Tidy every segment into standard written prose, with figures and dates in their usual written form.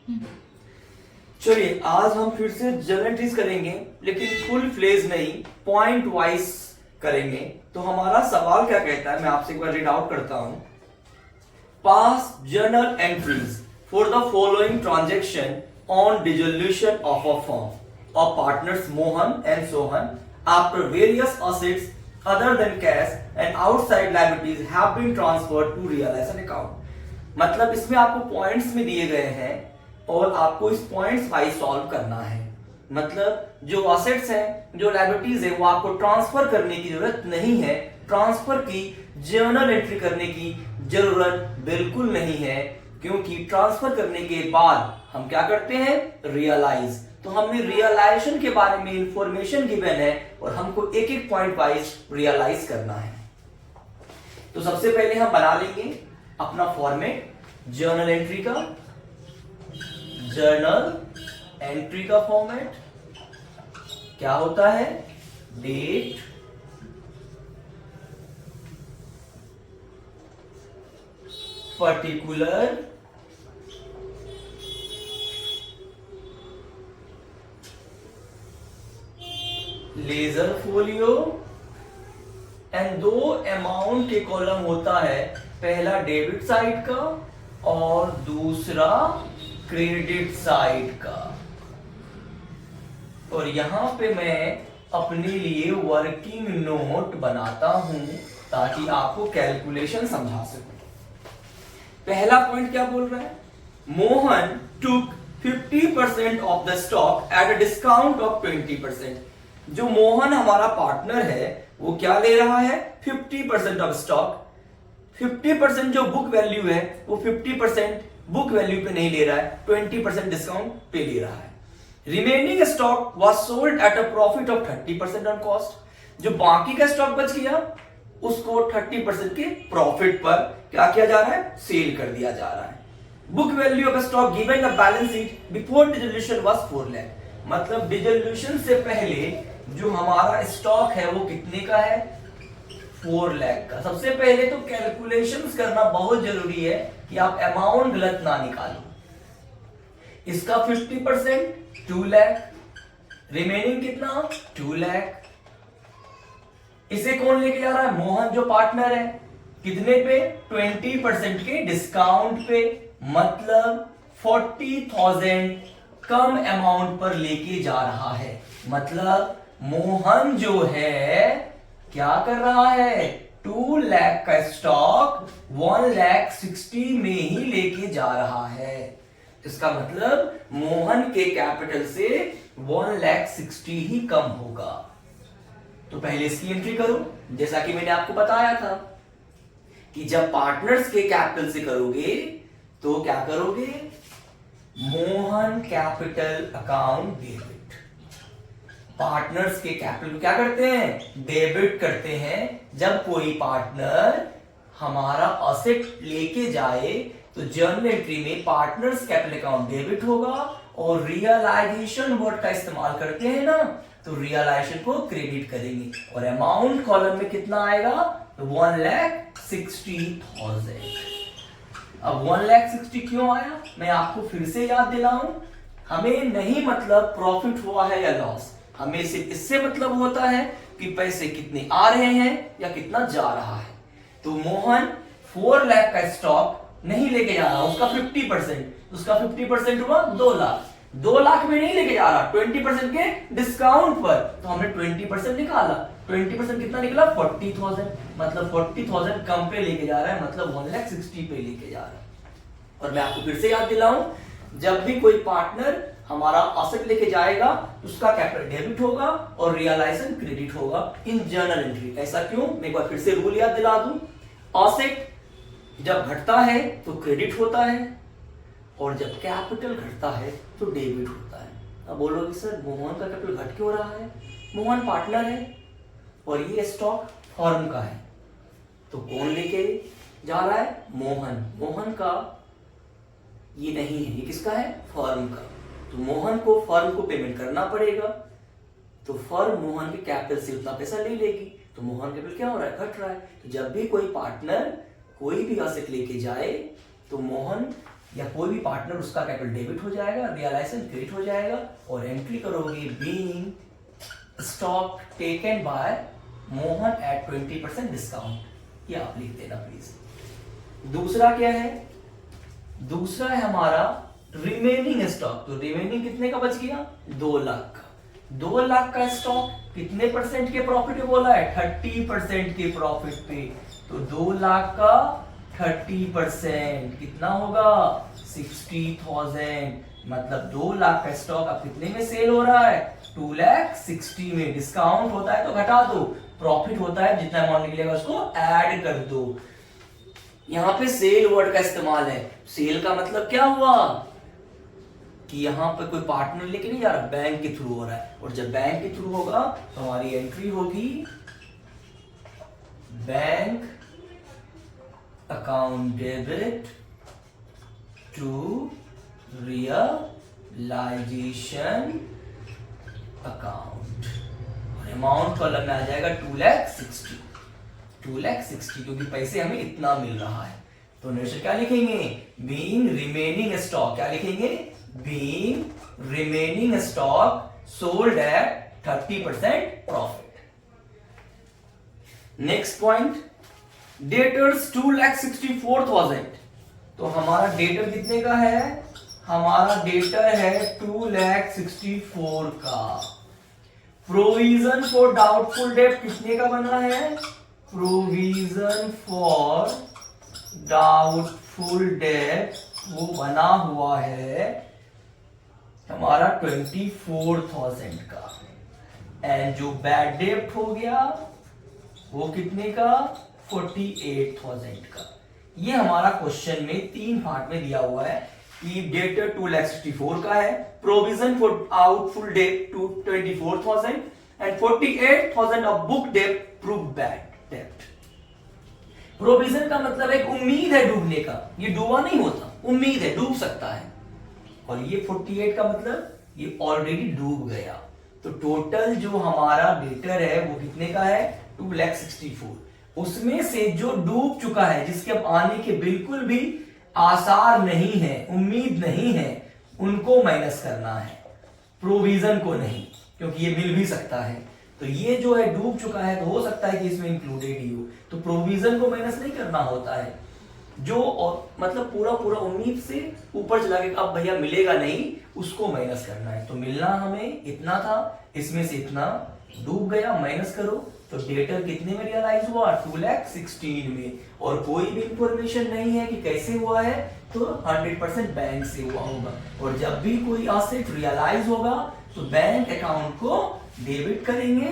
चलिए आज हम फिर से जर्नल एंट्रीज करेंगे, लेकिन फुल फ्लेज नहीं, पॉइंट वाइज करेंगे। तो हमारा सवाल क्या कहता है, मैं आपसे एक बार रीड आउट करता हूं। पास journal entries for the following transaction on dissolution of a firm of partners Mohan and Sohan after various assets other than cash and outside liabilities have been transferred to realization account। मतलब इसमें आपको points में दिए गए हैं और आपको इस पॉइंट्स वाइज सॉल्व करना है। मतलब जो असेट्स हैं, जो लायबिलिटीज है, वो आपको ट्रांसफर करने की जरूरत नहीं है। ट्रांसफर की जर्नल एंट्री करने की जरूरत बिल्कुल नहीं है, क्योंकि ट्रांसफर करने के बाद हम क्या करते हैं, रियलाइज। तो हमने रियलाइजेशन के बारे में इंफॉर्मेशन गिवन है और हमको एक एक पॉइंट वाइज रियलाइज करना है। तो सबसे पहले हम बना लेंगे अपना फॉर्मेट जर्नल एंट्री का। जर्नल एंट्री का फॉर्मेट क्या होता है, date, particular, ledger folio and दो अमाउंट के कॉलम होता है, पहला डेबिट साइड का और दूसरा क्रेडिट साइड का। और यहां पे मैं अपने लिए वर्किंग नोट बनाता हूं ताकि आपको कैलकुलेशन समझा सकूं। पहला पॉइंट क्या बोल रहा है, मोहन टुक 50% of the stock at a discount of 20%। जो मोहन हमारा पार्टनर है वो क्या ले रहा है, 50% ऑफ स्टॉक। 50% जो बुक वैल्यू है वो 50% बुक वैल्यू पे नहीं ले रहा है, 20% डिस्काउंट पे ले रहा है। Remaining stock was sold at a profit of 30% on cost. जो बाकी का स्टॉक बच गया उसको 30% के प्रॉफिट पर क्या किया जा रहा है, सेल कर दिया जा रहा है। Book value of stock given in the balance sheet before dissolution was 4 lakh. मतलब डिसोल्यूशन से पहले जो हमारा स्टॉक है वो कितने का है, 4 लाख का। सबसे पहले तो कैलकुलेशंस करना बहुत जरूरी है कि आप अमाउंट गलत ना निकालो। इसका 50% 2 लाख, रिमेनिंग कितना, 2 लाख। इसे कौन लेके जा रहा है, मोहन जो पार्टनर है, कितने पे, 20% के डिस्काउंट पे। मतलब 40,000 कम अमाउंट पर लेके जा रहा है। मतलब मोहन जो है क्या कर रहा है, 2 लाख का स्टॉक 1,60,000 में ही लेके जा रहा है। इसका मतलब मोहन के कैपिटल से 1,60,000 ही कम होगा। तो पहले इसकी एंट्री करो, जैसा कि मैंने आपको बताया था कि जब पार्टनर्स के कैपिटल से करोगे तो क्या करोगे, Mohan capital account debit. Partners के कैपिटल को क्या करते हैं, डेबिट करते हैं। जब कोई पार्टनर हमारा असेट लेके जाए तो जर्नल एंट्री में पार्टनर्स कैपिटल अकाउंट डेबिट होगा और रियलाइजेशन वर्ड का इस्तेमाल करते हैं ना, तो रियलाइजेशन को क्रेडिट करेंगे और अमाउंट कॉलम में कितना आएगा, तो 1,60,000। अब 1,60,000 क्यों आया, मैं आपको फिर से याद दिलाऊं। हमें नहीं मतलब प्रॉफिट हुआ है या लॉस, हमें सिर्फ इससे मतलब होता है कि पैसे कितने आ रहे हैं या कितना जा रहा है। तो मोहन 4 लाख का स्टॉक नहीं लेके जा रहा, उसका 50%, उसका 50% हुआ 2 लाख। 2 लाख में नहीं लेके जा रहा, 20% के डिस्काउंट पर। तो हमने 20% निकाला, 20% कितना निकला, 40,000। मतलब 40,000 कम पे लेके जा रहा है, मतलब 1,60,000 पे लेके जा रहा है। और मैं आपको फिर से याद दिलाऊं, जब भी कोई पार्टनर हमारा असेट लेके जाएगा उसका कैपिटल डेबिट होगा और रियलाइजेशन क्रेडिट होगा इन जर्नल एंट्री। ऐसा क्यों, मैं एक बार फिर से रूल याद दिला दूं। असेट जब घटता है तो क्रेडिट होता है और जब कैपिटल घटता है तो डेबिट होता है। अब बोलोगे सर मोहन का कैपिटल घट क्यों रहा है, मोहन पार्टनर है और ये स्टॉक फर्म का है, तो कौन लेके जा रहा है, मोहन। मोहन का ये नहीं है, ये किसका है, फर्म का। तो मोहन को फर्म को पेमेंट करना पड़ेगा, तो फर्म मोहन के कैपिटल से उतना पैसा ले लेगी, तो मोहन कैपिटल क्या हो रहा है, घट रहा है। तो जब भी कोई पार्टनर कोई भी असेट लेके जाए तो मोहन या कोई भी पार्टनर उसका कैपिटल डेबिट हो जाएगा, रियलाइजेशन क्रेडिट हो जाएगा और एंट्री करोगे being stock taken by Mohan at 20% discount. ये आप लिख देना प्लीज। दूसरा क्या है? दूसरा है हमारा रिमेनिंग स्टॉक। तो रिमेनिंग कितने का बच गया? 2 लाख का। 2 लाख का स्टॉक कितने परसेंट के प्रॉफिट पे बोला है? 30% के प्रॉफिट पे। तो 2 लाख का 30% कितना होगा? 60,000। मतलब 2 लाख का स्टॉक अब कितने में सेल हो रहा है? 2,60,000 में। डिस्काउंट होता है तो घटा दो, प्रॉफिट होता है जितना अमाउंट निकलेगा उसको ऐड कर दो। यहां पे सेल वर्ड का इस्तेमाल है। सेल का मतलब क्या हुआ कि यहां पे कोई पार्टनर लेके नहीं जा रहा, बैंक के थ्रू हो रहा है। और जब बैंक के थ्रू होगा तो हमारी एंट्री होगी bank account debit to realisation account और अमाउंट कॉलम में आ जाएगा 2,60,000। 2,60,000 क्योंकि पैसे हमें इतना मिल रहा है। तो नेक्स्ट क्या लिखेंगे? Being remaining stock. क्या लिखेंगे? Being remaining stock sold at 30% profit. Next point, debtors 2,64,000। तो हमारा डेटर कितने का है? हमारा डेटर है 2,64,000 का। प्रोविजन फॉर डाउटफुल डेट कितने का बना है? प्रोविजन फॉर डाउटफुल डेट वो बना हुआ है हमारा 24,000 का। एंड जो बैड डेट हो गया वो कितने का? 48,000 का। ये हमारा क्वेश्चन में 3 पार्ट में दिया हुआ है कि डेटर 2,64,000 का है, provision for doubtful debt 24,000 and 48,000 of book debt prove bad debt. Provision का मतलब एक उम्मीद है डूबने का, ये डूबा नहीं होता, उम्मीद है डूब सकता है। और ये 48 का मतलब ये ऑलरेडी डूब गया। तो टोटल जो हमारा डेटर है वो कितने का है? 2,64,000। उसमें से जो डूब चुका है, जिसके अब आने के बिल्कुल भी आसार नहीं है, उम्मीद नहीं है, उनको माइनस करना है, प्रोविजन को नहीं, क्योंकि ये मिल भी सकता है। तो ये जो है डूब चुका है तो हो सकता है कि इसमें इंक्लूडेड ही हो, तो प्रोविजन को माइनस नहीं करना होता है। जो मतलब पूरा पूरा उम्मीद से ऊपर चला गया अब भैया मिलेगा नहीं, उसको माइनस करना है। तो मिलना हमें इतना था, इसमें से इतना डूब गया, माइनस करो। तो डेटर कितने में रियलाइज हुआ? 2,60,000 में। और कोई भी इंफॉर्मेशन नहीं है कि कैसे हुआ है, तो 100% बैंक से हुआ होगा। और जब भी कोई एसेट रियलाइज होगा तो बैंक अकाउंट को डेबिट करेंगे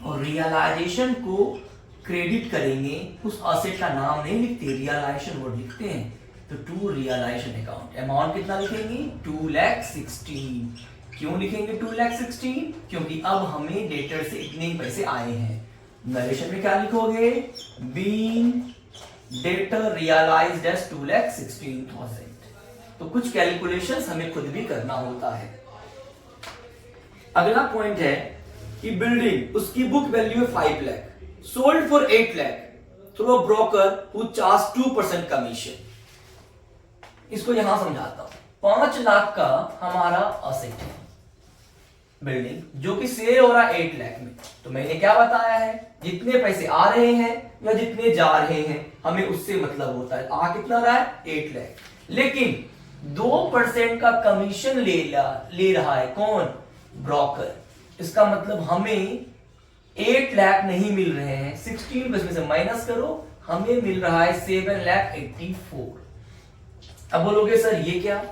और रियलाइजेशन को क्रेडिट करेंगे। उस एसेट का नाम नहीं लिखते, रियलाइजेशन वर्ड लिखते हैं। तो टू रियलाइजेशन अकाउंट अमाउंट कितना लिखेंगे? 2,60,000। क्यों लिखेंगे 2,60,000? क्योंकि अब हमें डेटर से इतने ही पैसे आए हैं। नरेशन में क्या लिखोगे? Being debtor realised as 2,60,000। तो कुछ कैलकुलेशंस हमें खुद भी करना होता है। अगला पॉइंट है कि बिल्डिंग उसकी बुक वैल्यू है 5 lakh, sold for 8 lakh through a broker who charge 2% commission. इसको यहां समझाता हूं। 5 लाख का हमारा असेट है बिल्डिंग, जो कि सेल हो रहा है 8 लाख में। तो मैंने क्या बताया है? जितने पैसे आ रहे हैं या जितने जा रहे हैं हमें उससे मतलब होता है। आ कितना रहा है? 8 लाख। लेकिन 2% का कमीशन ले रहा है कौन? ब्रोकर। इसका मतलब हमें 8 लाख नहीं मिल रहे हैं, 16 इसमें से माइनस करो, हमें मिल रहा है 7,84,000। अब बोलोगे सर ये क्या?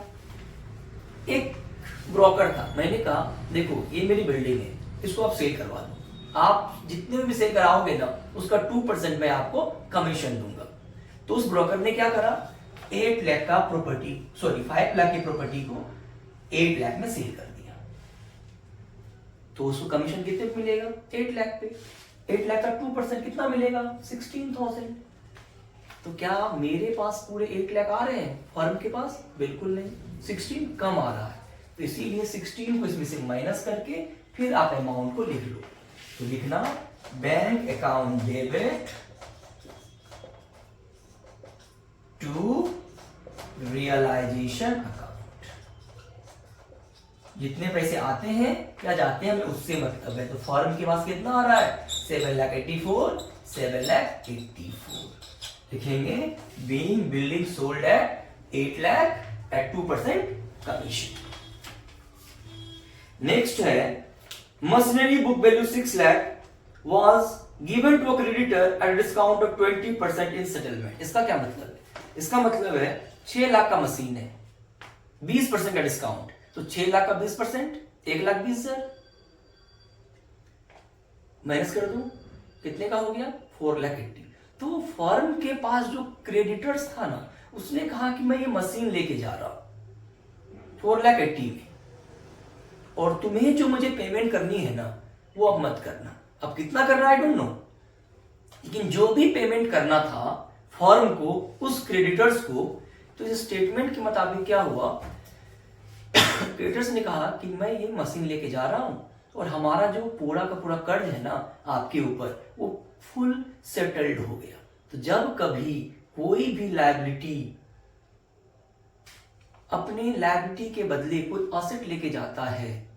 एक ब्रोकर था, मैंने कहा देखो ये मेरी बिल्डिंग है, इसको आप सेल करवा दो। आप जितने भी सेल कराओगे ना उसका 2% मैं आपको कमीशन दूंगा। तो उस ब्रोकर ने क्या करा? 8 लाख का प्रॉपर्टी, सॉरी 5 लाख की प्रॉपर्टी को 8 लाख में सेल कर दिया। तो उसको कमीशन कितने पे मिलेगा? 8 लाख पे। 8 लाख का 2% कितना मिलेगा? 16,000। तो क्या मेरे पास पूरे 8 लाख आ रहे हैं फर्म के पास? बिल्कुल नहीं, 16 कम आ रहा है। तो इसीलिए 16 को इसमें से माइनस करके फिर आप अमाउंट को लिख लो। तो लिखना bank account debit to realisation account. जितने पैसे आते हैं या जाते हैं हमें उससे मतलब है। तो फर्म के पास कितना आ रहा है 7,84,000, 7,84,000 लिखेंगे। Being building sold at 8 lakh at 2% commission. Next है machinery book value 6 lakh was given to a creditor at discount of 20% in settlement. इसका क्या मतलब है? इसका मतलब है 6 लाख का मशीन है, 20% का डिस्काउंट, तो 6 लाख का 20% 1,20,000 माइनस कर दूं, कितने का हो गया 4,80,000। तो फर्म के पास जो क्रेडिटर्स था ना, उसने कहा कि मैं ये मशीन लेके जा रहा हूं 4,80,000 में, और तुम्हें जो मुझे पेमेंट करनी है ना वो अब मत करना। अब कितना करना है डोंट नो, लेकिन जो भी पेमेंट करना था फर्म को उस क्रेडिटर्स को, तो इस स्टेटमेंट के मुताबिक क्या हुआ, क्रेडिटर्स ने कहा कि मैं ये मशीन लेके जा रहा हूं और हमारा जो पूरा का पूरा कर्ज है ना आपके ऊपर वो फुल सेटल्ड हो गया। तो जब कभी कोई भी लायबिलिटी अपनी लायबिलिटी के बदले कोई असेट लेके जाता है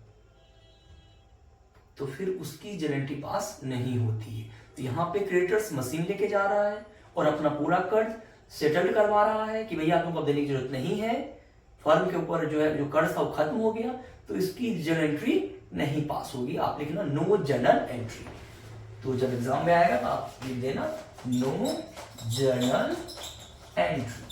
तो फिर उसकी गारंटी पास नहीं होती है। तो यहां पे क्रेडिटर्स मशीन लेके जा रहा है और अपना पूरा कर्ज सेटल करवा रहा है कि भैया तुमको देने की जरूरत नहीं है, फर्म के ऊपर जो है जो कर्ज था वो खत्म हो गया, तो इसकी जर्नल एंट्री नहीं पास होगी। आप लिखना नो जर्नल एंट्री। तो जब एग्जाम में आएगा तो आप लिख देना no journal entry.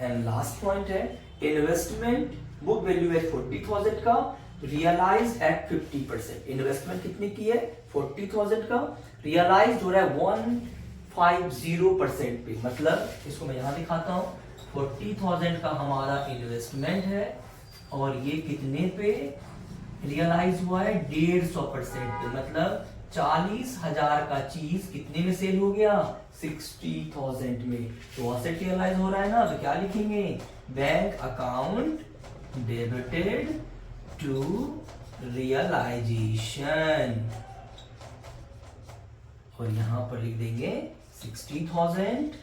And last point है इन्वेस्टमेंट बुक वैल्यू है 40,000 का, रियलाइज एट 50%। इन्वेस्टमेंट कितने की है 40,000 का, रियलाइज हो रहा है 150% पे। मतलब इसको मैं यहां दिखाता हूं, 40,000 का हमारा इन्वेस्टमेंट है और ये कितने पे रियलाइज हुआ है 150% पे। मतलब 40,000 का चीज कितने में सेल हो गया 60,000 में। तो असेट रियलाइज हो रहा है ना, तो क्या लिखेंगे bank account debited to realisation, और यहां पर लिख देंगे 60,000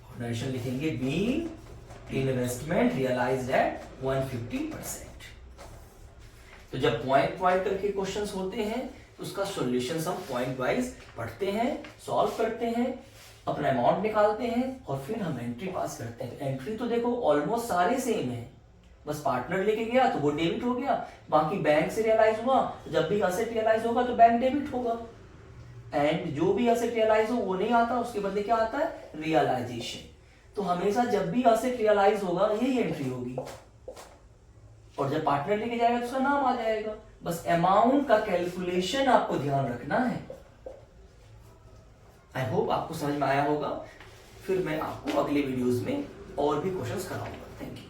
और नरेशन लिखेंगे बीइंग इन्वेस्टमेंट रियलाइज्ड एट 150%। तो जब पॉइंट पॉइंट करके क्वेश्चंस होते हैं तो उसका सॉल्यूशंस हम पॉइंट वाइज पढ़ते हैं, सॉल्व करते हैं, अपना अमाउंट निकालते हैं और फिर हम एंट्री पास करते हैं। एंट्री तो देखो ऑलमोस्ट सारे सेम है, बस पार्टनर लेके गया तो वो डेबिट हो गया, बाकी बैंक से रियलाइज हुआ, जब भी असेट रियलाइज होगा तो बैंक डेबिट होगा, एंड जो भी असेट रियलाइज हो वो नहीं आता, उसके बदले क्या आता है रियलाइजेशन। तो हमेशा जब भी असेट रियलाइज होगा यही एंट्री होगी, और जब पार्टनर लेके जाएगा तो उसका नाम आ जाएगा। बस अमाउंट का कैलकुलेशन आपको ध्यान रखना है। आई होप आपको समझ में आया होगा। फिर मैं आपको अगले वीडियोस में और भी क्वेश्चंस कराऊंगा। Thank you.